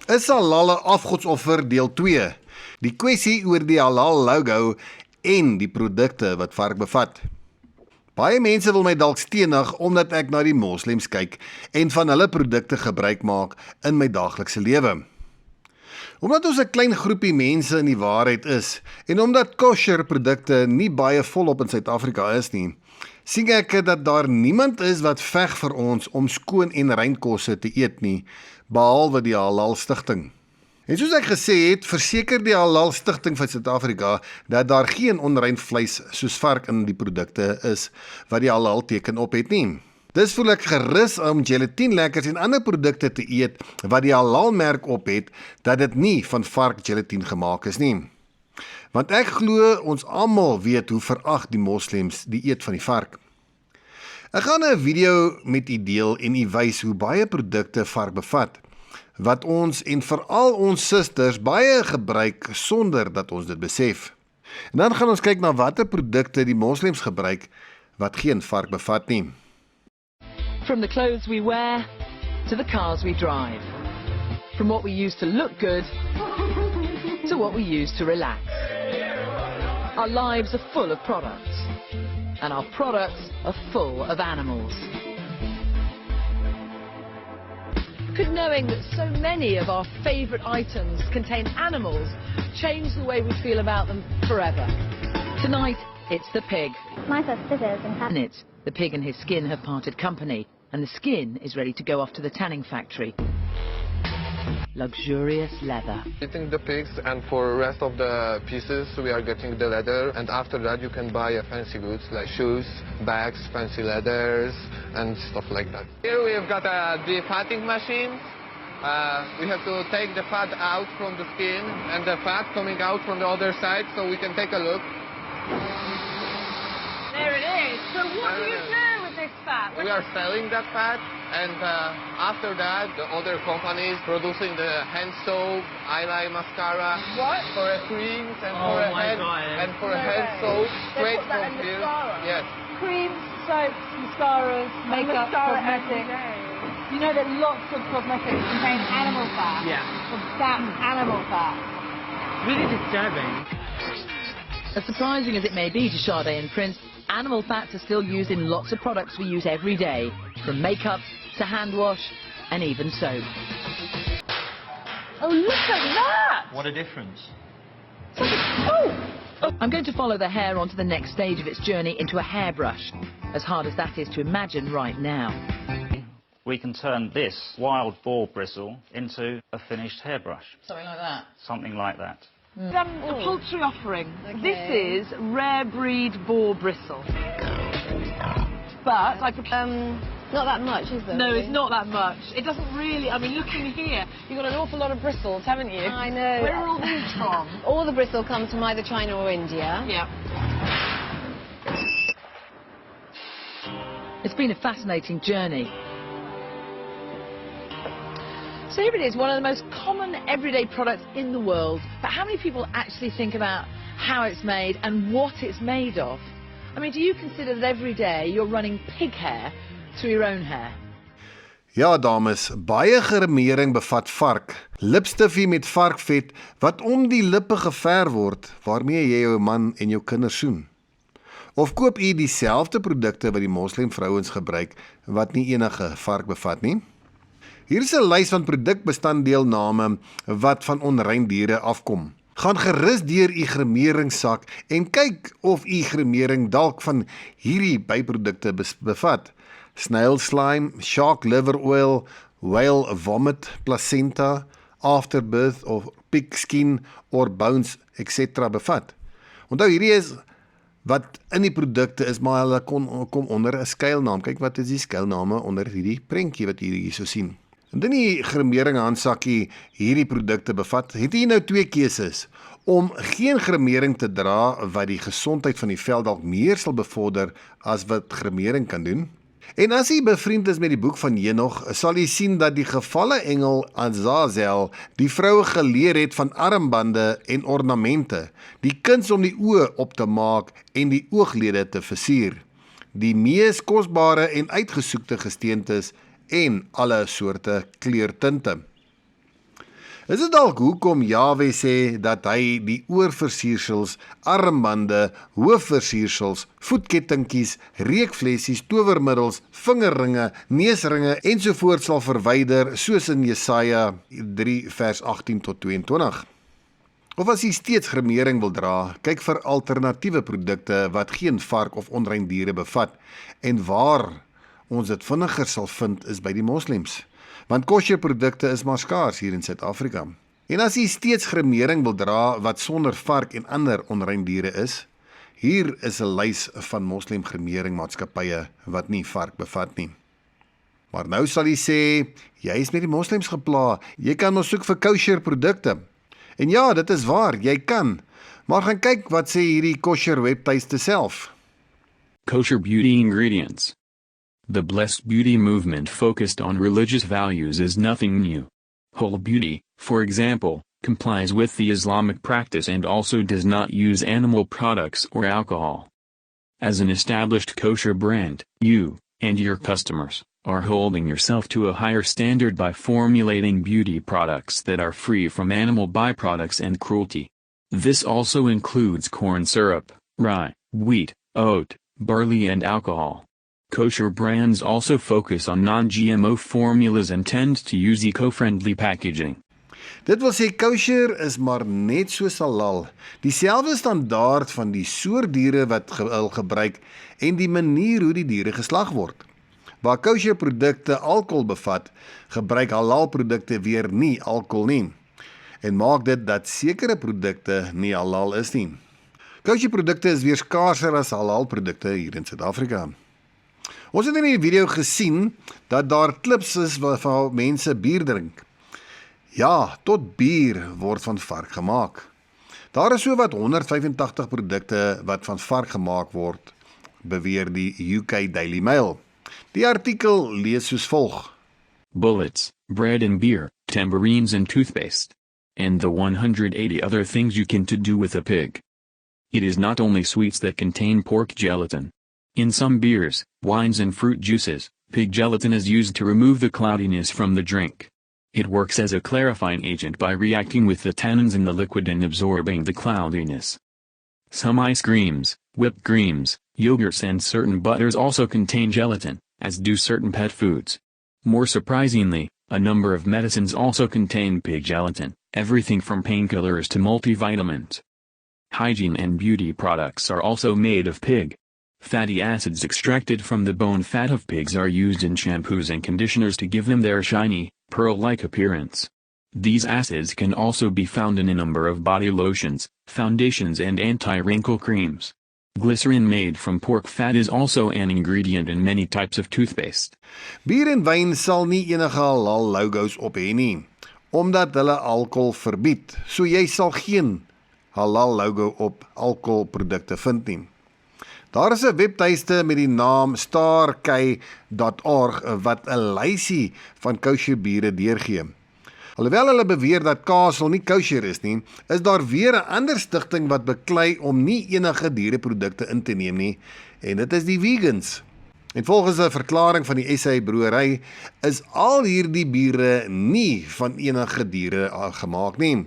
Is Halaal 'n afgodsoffer deel 2? Die kwessie oor die Halaal logo en die produkte wat vark bevat. Baie mense wil my dalk stenig omdat ek na die moslems kyk en van hulle produkte gebruik maak in my daaglikse lewe. Omdat ons 'n klein groepie mense in die waarheid is en omdat kosher produkte nie baie volop in Suid-Afrika is nie, sien ek dat daar niemand is wat veg vir ons om skoon en rein kosse te eet nie, behalwe die Halaal Stichting. En soos ek gesê het, verseker die Halaal Stichting van Suid-Afrika dat daar geen onrein vleis soos vark in die produkte is wat die Halaal teken op het nie. Dis voel ek gerus om gelatienlekkers en ander produkte te eet wat die Halaal merk op het dat dit nie van vark gelatine gemaak is nie. Want ek glo ons almal weet hoe verag die moslems die eet van die vark. Ek gaan 'n video met u deel en u wys hoe baie produkte vark bevat, wat ons en veral ons susters baie gebruik sonder dat ons dit besef. En dan gaan ons kyk na watter produkte die moslems gebruik wat geen vark bevat nie. From the clothes we wear to the cars we drive. From what we use to look good to what we use to relax. Our lives are full of products, and our products are full of animals. Could knowing that so many of our favourite items contain animals change the way we feel about them forever? Tonight, it's the pig. Mice have scissors and And the pig and his skin have parted company, and the skin is ready to go off to the tanning factory. Luxurious leather. Eating the pigs, and for the rest of the pieces we are getting the leather, and after that you can buy fancy goods like shoes, bags, fancy leathers and stuff like that. Here we have got a defatting machine. We have to take the fat out from the skin and the fat coming out from the other side, so we can take a look. There it is. So what do you do with this fat? We are selling that fat, and after that the other companies producing the hand soap, eyeliner mascara, What? for a creams and Oh for a my head God. and for a No head way. soap They straight put that from in here. mascara? Yes. Creams, soaps, mascaras, makeup, mascara cosmetics. every day. You know that lots of cosmetics contain animal fat. Yeah. That's animal fat. Really disturbing. As surprising as it may be to Sade and Prince, animal fats are still used in lots of products we use every day, from makeup to hand wash and even soap. Oh, look at that! What a difference. I'm going to follow the hair onto the next stage of its journey into a hairbrush, as hard as that is to imagine right now. We can turn this wild boar bristle into a finished hairbrush. Something like that. Something like that. A poultry offering. This is rare breed boar bristle. But Not that much, is there? no, really? it's not that much. It doesn't really. I mean, looking here, you've got an awful lot of bristles, haven't you? I know. Where are all these from? All the bristle comes from either China or India. Yeah. It's been a fascinating journey. So here it is, one of the most common everyday products in the world. But how many people actually think about how it's made and what it's made of? I mean, do you consider that every day you're running pig hair through your own hair? Ja dames, baie gremering bevat vark, lipstifie met varkvet wat om die lippe geverf word waarmee jy jou man en jou kinders soen. Of koop u dieselfde produkte wat die moslim vrouens gebruik wat nie enige vark bevat nie? Hier is 'n lys van produkbestanddeelname wat van onrein diere afkom. Gaan gerus deur u gremeringssak en kyk of u gremering dalk van hierdie byprodukte bevat. Snail slime, shark liver oil, whale vomit, placenta, afterbirth of pig skin or bones, etc. bevat. Onthou hierdie is wat in die produkte is, maar hulle kom onder 'n skuilnaam. Kyk wat is die skuilname onder hierdie prentjie wat jy hierso sien. Indien die gremering handsakkie hierdie produkte bevat, het jy nou twee keuses om geen gremering te dra wat die gesondheid van die vel dalk meer sal bevorder as wat gremering kan doen. En as jy bevriend is met die boek van Henog, sal jy sien dat die gevalle engel Azazel die vroue geleer het van armbande en ornamente, die kuns om die oë op te maak en die ooglede te versier, die mees kosbare en uitgesoekte gesteentes en alle soorte kleurtinte. Is dit dalk hoekom Jahwe sê dat hy die oorversiersels, armbande, hoofversiersels, voetkettingkies, reukflessies, towermiddels, vingerringe, neusringe ensovoorts sal verwyder, soos in Jesaja 3 vers 18 tot 22? Of as jy steeds gremering wil dra, kyk vir alternatiewe produkte wat geen vark of onrein diere bevat, en waar ons dit vinniger sal vind is by die moslems. Want kosher produkte is maar skaars hier in Suid-Afrika. En as jy steeds gremering wil dra wat sonder vark en ander onrein diere is, hier is 'n lys van moslim gremeringmaatskappye wat nie vark bevat nie. Maar nou sal jy sê, jy is met die moslems gepla, jy kan ons soek vir kosher produkte. En ja, dit is waar, jy kan. Maar gaan kyk wat sê hierdie kosher webtuiste self. Kosher beauty ingredients. The blessed beauty movement focused on religious values is nothing new. Whole beauty, for example, complies with the Islamic practice and also does not use animal products or alcohol. As an established kosher brand, you, and your customers, are holding yourself to a higher standard by formulating beauty products that are free from animal byproducts and cruelty. This also includes corn syrup, rye, wheat, oat, barley and alcohol. Kosher brands also focus on non-GMO formulas and tend to use eco-friendly packaging. Dit wil sê kosher is maar net soos halal, dieselfde standaard van die soort diere wat hulle gebruik en die manier hoe die diere geslag word. Waar kosher produkte alkohol bevat, gebruik halal produkte weer nie alkohol nie, en maak dit dat sekere produkte nie halal is nie. Kosher produkte is weer skaarser as halal produkte hier in Suid-Afrika. Ons het in die video gesien dat daar klips is waar mense bier drink. Ja, tot bier word van vark gemaak. Daar is so wat 185 produkte wat van vark gemaak word, beweer die UK Daily Mail. Die artikel lees soos volg. Bullets, bread and beer, tambourines and toothpaste. And the 180 other things you can to do with a pig. It is not only sweets that contain pork gelatin. In some beers, wines and fruit juices, pig gelatin is used to remove the cloudiness from the drink. It works as a clarifying agent by reacting with the tannins in the liquid and absorbing the cloudiness. Some ice creams, whipped creams, yogurts and certain butters also contain gelatin, as do certain pet foods. More surprisingly, a number of medicines also contain pig gelatin, everything from painkillers to multivitamins. Hygiene and beauty products are also made of pig. Fatty acids extracted from the bone fat of pigs are used in shampoos and conditioners to give them their shiny, pearl-like appearance. These acids can also be found in a number of body lotions, foundations and anti-wrinkle creams. Glycerin made from pork fat is also an ingredient in many types of toothpaste. Bier en wyn sal nie enige halal logos op hê nie, omdat hulle alkohol verbied, so jy sal geen halal logo op alkoholprodukte vind nie. Daar is 'n webtuiste met die naam stark.org wat 'n lysie van kosher biere deurgee. Alhoewel hulle beweer dat kaasel nie kosher is nie, is daar weer 'n ander stigting wat beklei om nie enige diereprodukte in te neem nie, en dit is die vegans. En volgens 'n verklaring van die SA broeiery is al hierdie biere nie van enige diere gemaak nie.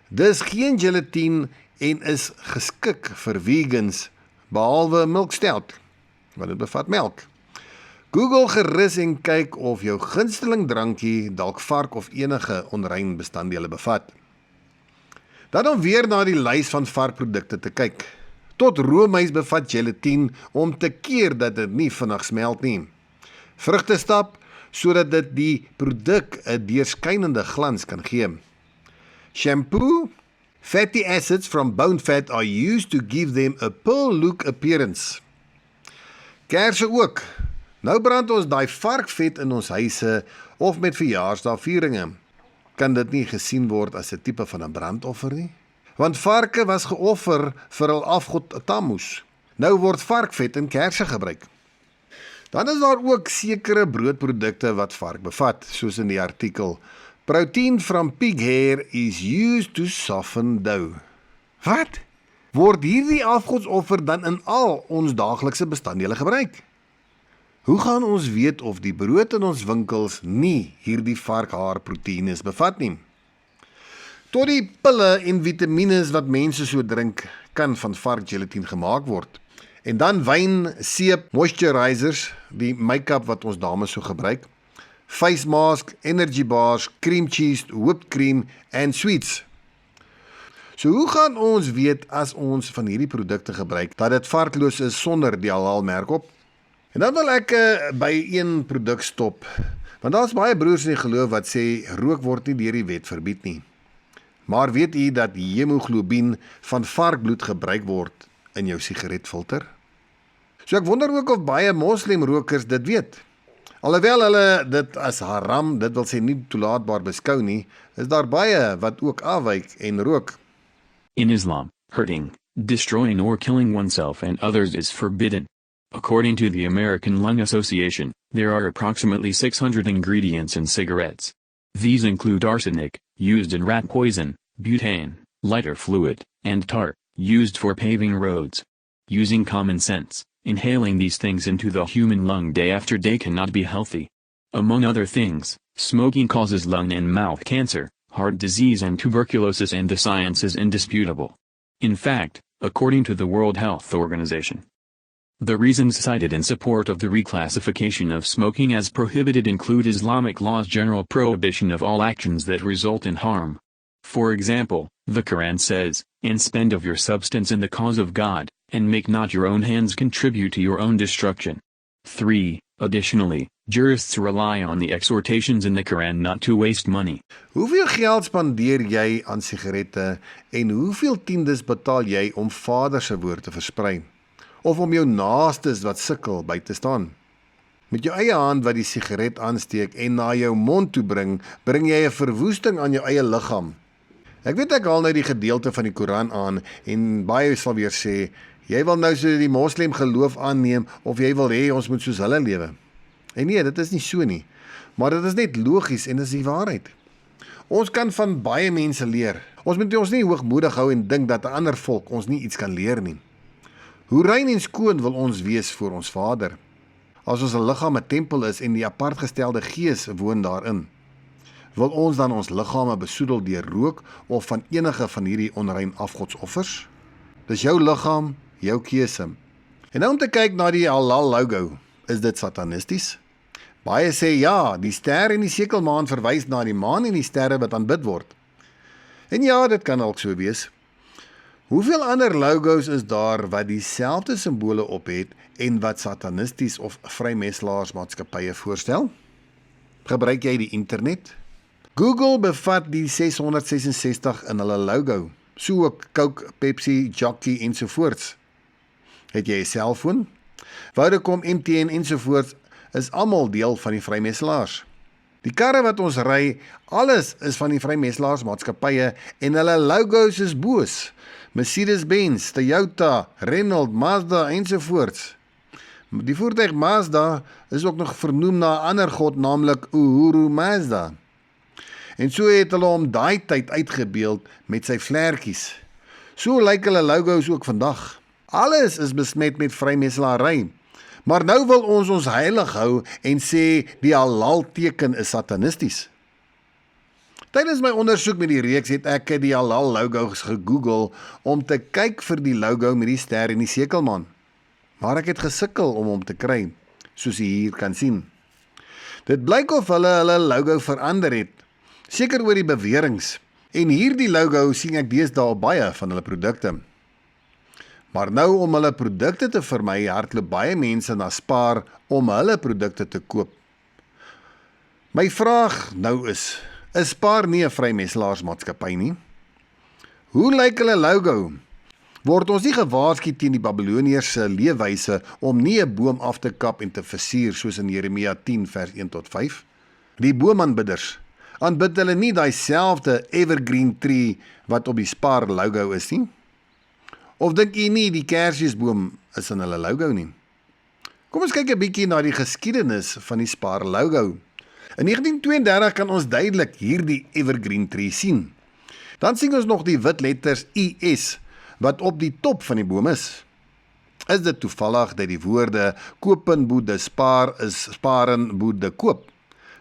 Dis geen gelatine en is geskik vir vegans, behalwe milk stout, want dit bevat melk. Google gerus en kyk of jou gunsteling drankie dalk vark of enige onrein bestanddele bevat. Dan om weer na die lys van varkprodukte te kyk. Tot roomys bevat gelatine om te keer dat dit nie vinnig smelt nie. Vrugtestap sodat dit die produk 'n deurskynende glans kan gee. Shampoo. Fatty acids from bone fat are used to give them a pearl look appearance. Kerse ook. Nou brand ons daai varkvet in ons huise of met verjaarsdagvieringe. Kan dit nie gesien word as 'n tipe van 'n brandoffer nie? Want varke was geoffer vir hul afgod Tammuz. Nou word varkvet in kerse gebruik. Dan is daar ook sekere broodprodukte wat vark bevat, soos in die artikel. Protein from pig hair is used to soften dough. Wat? Word hierdie afgodsoffer dan in al ons daaglikse bestanddele gebruik? Hoe gaan ons weet of die brood in ons winkels nie hierdie varkhaarproteïnes bevat nie? Tot die pille en vitamines wat mense so drink, kan van varkgelatine gemaak word. En dan wyn, seep, moisturizers, die make-up wat ons dames so gebruik, face mask, energy bars, cream cheese, whipped cream en sweets. So hoe gaan ons weet as ons van hierdie produkte gebruik, dat dit varkloos is sonder die Halaal merk op? En dan wil ek by een produk stop, want daar's baie broers in die geloof wat sê, rook word nie deur die wet verbied nie. Maar weet u dat hemoglobien van varkbloed gebruik word in jou sigaretfilter? So ek wonder ook of baie moslimrokers dit weet. Alhoewel hulle dit as haram, dit wil sê nie toelaatbaar beskou nie, is daar baie wat ook afwyk en rook. In Islam, hurting, destroying or killing oneself and others is forbidden. According to the American Lung Association, there are approximately 600 ingredients in cigarettes. These include arsenic, used in rat poison, butane, lighter fluid, and tar, used for paving roads. Using common sense, inhaling these things into the human lung day after day cannot be healthy. Among other things, smoking causes lung and mouth cancer, heart disease and tuberculosis, and the science is indisputable. In fact, according to the World Health Organization, the reasons cited in support of the reclassification of smoking as prohibited include Islamic law's general prohibition of all actions that result in harm. For example, the Quran says, "And spend of your substance in the cause of God, and make not your own hands contribute to your own destruction." 3. Additionally, jurists rely on the exhortations in the Quran not to waste money. Hoeveel geld spandeer jy aan sigarette en hoeveel tiendes betaal jy om Vader se woord te versprei? Of om jou naastes wat sukkel by te staan? Met jou eie hand wat die sigaret aansteek en na jou mond toe bring, bring jy 'n verwoesting aan jou eie liggaam. Ek weet ek haal nou die gedeelte van die Koran aan en baie sal weer sê, jy wil nou so die moslim geloof aanneem of jy wil hê ons moet soos hulle lewe. En nee, dit is nie so nie, maar dit is net logies en dit is die waarheid. Ons kan van baie mense leer. Ons moet ons nie hoogmoedig hou en dink dat 'n ander volk ons nie iets kan leer nie. Hoe rein en skoon wil ons wees voor ons Vader? As ons liggaam 'n tempel is en die apartgestelde Gees woon daarin, wil ons dan ons liggame besoedel deur rook of van enige van hierdie onrein afgodsoffers? Dis jou liggaam, jou keuse. En nou om te kyk na die Halaal logo, is dit satanisties? Baie sê ja, die ster en die sekelmaan verwys na die maan en die sterre wat aanbid word. En ja, dit kan ook so wees. Hoeveel ander logos is daar wat dieselfde simbole op het en wat satanisties of vrymeselaarsmaatskappye voorstel? Gebruik jy die internet? Google bevat die 666 in hulle logo, so ook Coke, Pepsi, Jockey ensovoorts. Het jy 'n selfoon? Vodacom, MTN ensovoorts is almal deel van die vrymeselaars. Die karre wat ons ry, alles is van die vrymeselaarsmaatskappye en hulle logos is boos. Mercedes-Benz, Toyota, Renault, Mazda ensovoorts. Die voertuig Mazda is ook nog vernoem na 'n ander god, naamlik Uhuru Mazda. En so het hulle hom daai tyd uitgebeeld met sy vlekkies. So lyk hulle logos ook vandag. Alles is besmet met vrymeselary. Maar nou wil ons heilig hou en sê die Halaal teken is satanisties. Tydens my ondersoek met die reeks het ek die Halaal logos gegoogel om te kyk vir die logo met die ster en die sekelmaan. Maar ek het gesukkel om hom te kry, soos jy hier kan sien. Dit blyk of hulle logo verander het, seker oor die beweringe. En hierdie logo sien ek deesdae op baie van hulle produkte. Maar nou om hulle produkte te vermy, hardloop baie mense na Spar om hulle produkte te koop. My vraag nou is Spar nie 'n vrymeselaarsmaatskappy nie? Hoe lyk hulle logo? Word ons nie gewaarsku teen die Babiloniërs se leefwyse om nie 'n boom af te kap en te versier soos in Jeremia 10 vers 1 tot 5? Die boomaanbidders, aanbid hulle nie daai selfde evergreen tree wat op die Spar logo is nie? Of dink jy nie die kersfeesboom is in hulle logo nie? Kom ons kyk 'n bietjie na die geskiedenis van die Spar logo. In 1932 kan ons duidelik hierdie evergreen tree sien. Dan sien ons nog die wit letters IS wat op die top van die boom is. Is dit toevallig dat die woorde kopen boede spaar is sparen boede koop?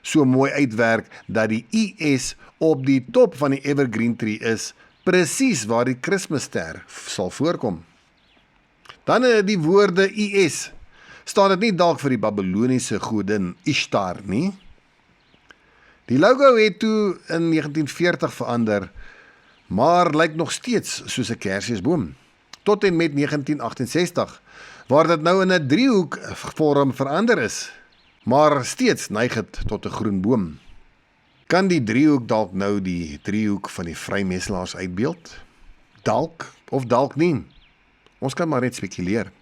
so mooi uitwerk dat die IS op die top van die evergreen tree is, presies waar die Kersster sal voorkom. Dan die woorde IS, staan dit nie dalk vir die Babyloniese godin Ishtar nie? Die logo het toe in 1940 verander, maar lyk nog steeds soos 'n kersfeesboom. Tot en met 1968, waar dit nou in 'n driehoek vorm verander is, maar steeds neig dit tot 'n groen boom. Kan die driehoek dalk nou die driehoek van die vrymeselaars uitbeeld? Dalk of dalk nie. Ons kan maar net spekuleer.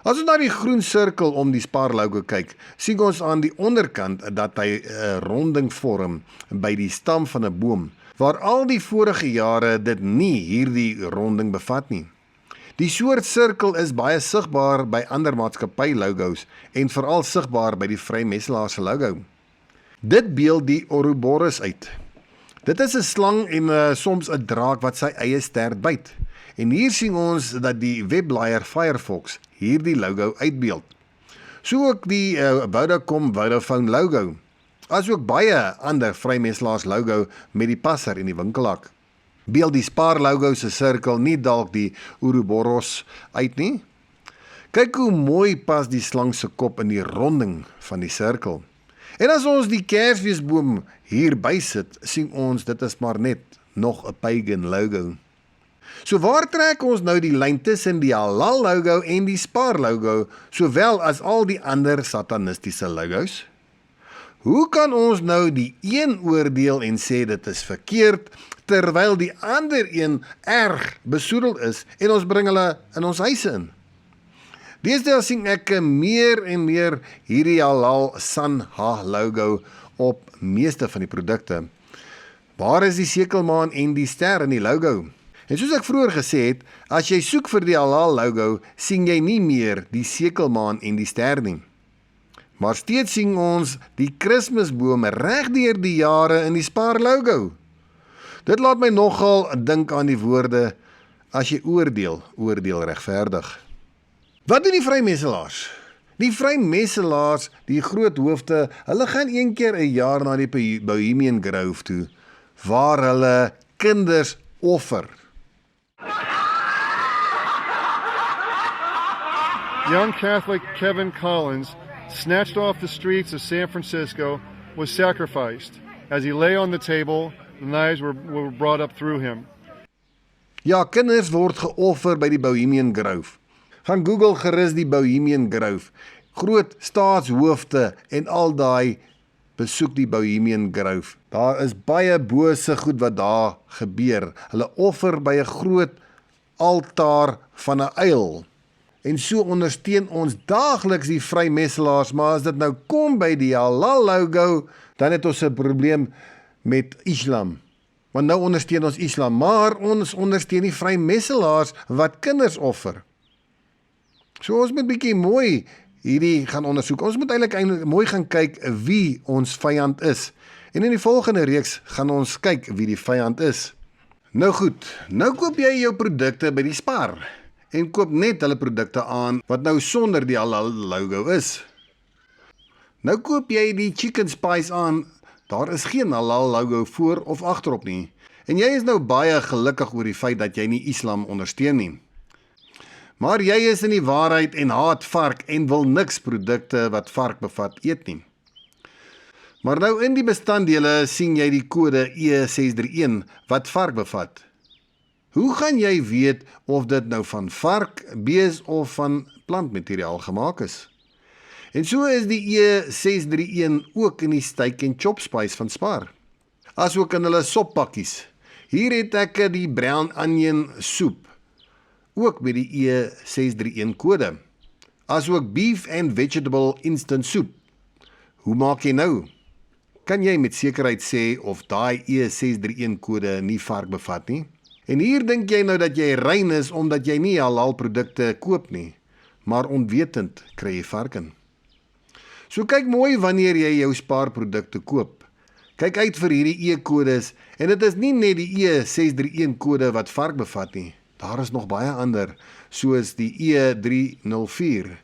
As ons na die groen sirkel om die Spar logo kyk, sien ons aan die onderkant dat hy 'n ronding vorm by die stam van 'n boom, waar al die vorige jare dit nie hierdie ronding bevat nie. Die soort sirkel is baie sigbaar by ander maatskappy logos en veral sigbaar by die vrymeselaar se logo. Dit beeld die Ouroboros uit. Dit is 'n slang en soms 'n draak wat sy eie stert byt. En hier sien ons dat die webblaaier Firefox hierdie logo uitbeeld. So ook die Vodacom Vodafone logo, asook baie ander vrymeselaars logo met die passer en die winkelhak. Beeld die Spar logo se sirkel nie dalk die Ouroboros uit nie? Kyk hoe mooi pas die slang se kop in die ronding van die sirkel. En as ons die Kersfeesboom hier bysit, sien ons dit is maar net nog 'n pagan logo. So waar trek ons nou die lyn tussen die Halaal logo en die Spar logo, sowel as al die ander satanistiese logos? Hoe kan ons nou die een oordeel en sê dit is verkeerd, terwyl die ander een erg besoedel is en ons bring hulle in ons huise in? Deesdae sien ek meer en meer hierdie Halaal Sanha logo op meeste van die produkte. Waar is die sekelmaan en die ster in die logo? En soos ek vroeër gesê het, as jy soek vir die Halaal logo, sien jy nie meer die sekelmaan en die ster nie. Maar steeds sien ons die Kersboom reg deur die jare in die Spar logo. Dit laat my nogal dink aan die woorde, as jy oordeel, oordeel regverdig. Wat doen die vrymeselaars? Die vrymeselaars, die groot hoofde, hulle gaan een keer 'n jaar na die Bohemian Grove toe, waar hulle kinders offer. Young Catholic Kevin Collins, snatched off the streets of San Francisco, was sacrificed. As he lay on the table, the knives were brought up through him. Ja, kinders word geoffer by die Bohemian Grove. Gaan Google gerus die Bohemian Grove. Groot staatshoofde en al daai besoek die Bohemian Grove. Daar is baie bose goed wat daar gebeur. Hulle offer by 'n groot altaar van 'n uil. En so ondersteun ons daagliks die vrymeselaars, maar as dit nou kom by die Halaal logo, dan het ons 'n probleem met Islam. Want nou ondersteun ons Islam, maar ons ondersteun die vrymeselaars wat kinders offer. So ons moet bietjie mooi hierdie gaan ondersoek. Ons moet eintlik mooi gaan kyk wie ons vyand is. En in die volgende reeks gaan ons kyk wie die vyand is. Nou goed, nou koop jy jou produkte by die Spar en koop net hulle produkte aan wat nou sonder die Halaal logo is. Nou koop jy die chicken spice aan, daar is geen Halaal logo voor of agterop nie. En jy is nou baie gelukkig oor die feit dat jy nie Islam ondersteun nie. Maar jy is in die waarheid en haat vark en wil niks produkte wat vark bevat eet nie. Maar nou in die bestanddele sien jy die kode E631 wat vark bevat. Hoe gaan jy weet of dit nou van vark, bees of van plantmateriaal gemaak is? En so is die E631 ook in die steak en chop spice van Spar. As ook in hulle soppakkies. Hier het ek die brown onion soep, ook met die E631 kode. As ook beef and vegetable instant soup. Hoe maak jy nou? Kan jy met sekerheid sê of daai E631 kode nie vark bevat nie? En hier dink jy nou dat jy rein is omdat jy nie Halaal produkte koop nie, maar onwetend kry jy vark in. So kyk mooi wanneer jy jou spaarprodukte koop. Kyk uit vir hierdie E-kodes en dit is nie net die E631 kode wat vark bevat nie. Daar is nog baie ander, soos die E304,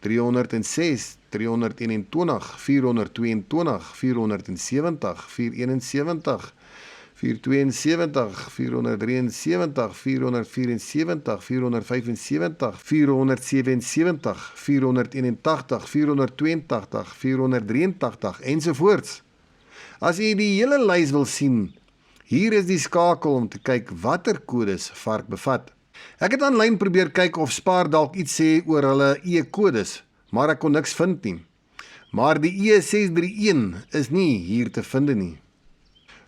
306, 321, 422, 470, 471, 472, 473, 474, 475, 477, 481, 482, 483 ensovoorts. As jy die hele lys wil sien, hier is die skakel om te kyk watter kodes vark bevat. Ek het aanlyn probeer kyk of Spar dalk iets sê oor hulle e-kodes, maar ek kon niks vind nie. Maar die E631 is nie hier te vind nie.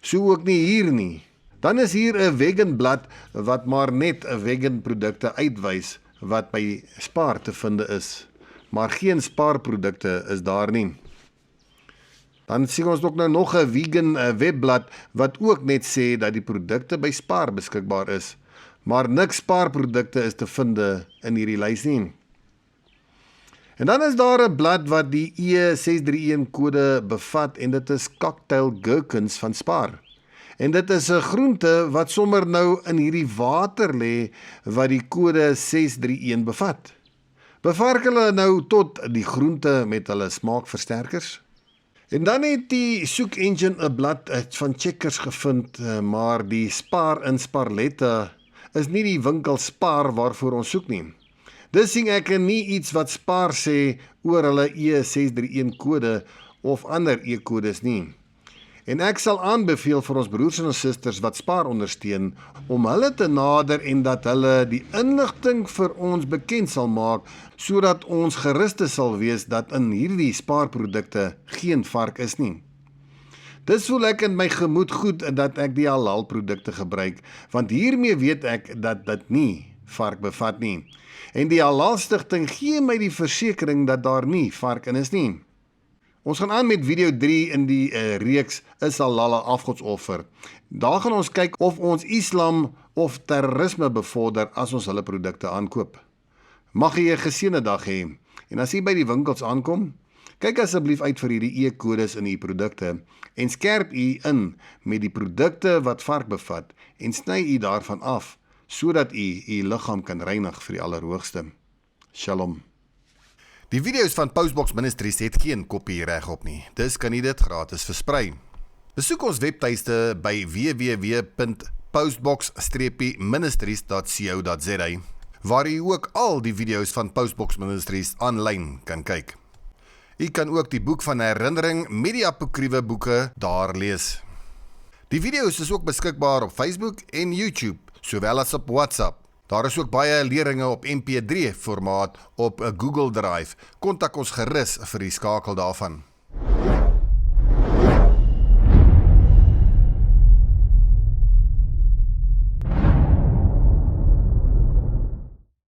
So ook nie hier nie. Dan is hier 'n vegan blad wat maar net 'n vegan produkte uitwys wat by Spar te vind is, maar geen Spar produkte is daar nie. Dan sien ons ook nou nog 'n vegan webblad wat ook net sê dat die produkte by Spar beskikbaar is, maar niks Spar produkte is te vind in hierdie lys nie. En dan is daar 'n blad wat die E631 kode bevat en dit is cocktail gherkins van Spar. En dit is 'n groente wat sommer nou in hierdie water lê wat die kode 631 bevat. Bevark hulle nou tot die groente met hulle smaakversterkers? En dan het die soek engine 'n blad van checkers gevind, maar die Spar in Sparlette is nie die winkel Spar waarvoor ons soek nie. Dis sien ek nie iets wat Spar sê oor hulle E631 kode of ander e-kodes nie. En ek sal aanbeveel vir ons broers en ons susters wat Spar ondersteun om hulle te nader en dat hulle die inligting vir ons bekend sal maak sodat ons geruste sal wees dat in hierdie Spar-produkte geen vark is nie. Dis voel ek in my gemoed goed dat ek die Halaal produkte gebruik, want hiermee weet ek dat dit nie vark bevat nie. En die Halaal stigting gee my die versekering dat daar nie vark in is nie. Ons gaan aan met video 3 in die reeks Is Halaal 'n afgodsoffer. Daar gaan ons kyk of ons Islam of terrorisme bevorder as ons hulle produkte aankoop. Mag jy 'n geseënde dag hê. En as jy by die winkels aankom, kyk asseblief uit vir hierdie e-kodes in u produkte en skerp u in met die produkte wat vark bevat en sny u daarvan af sodat u liggaam kan reinig vir die Allerhoogste. Shalom. Die video's van Postbox Ministries het geen kopiereg op nie, dus kan jy dit gratis versprei. Besoek ons webtuiste by www.postbox-ministries.co.za waar jy ook al die video's van Postbox Ministries aanlyn kan kyk. Jy kan ook die boek van herinnering met die apokriewe boeke daar lees. Die video's is ook beskikbaar op Facebook en YouTube, sowel as op WhatsApp. Daar is ook baie leringe op MP3 formaat op 'n Google Drive. Kontak ons gerus vir die skakel daarvan.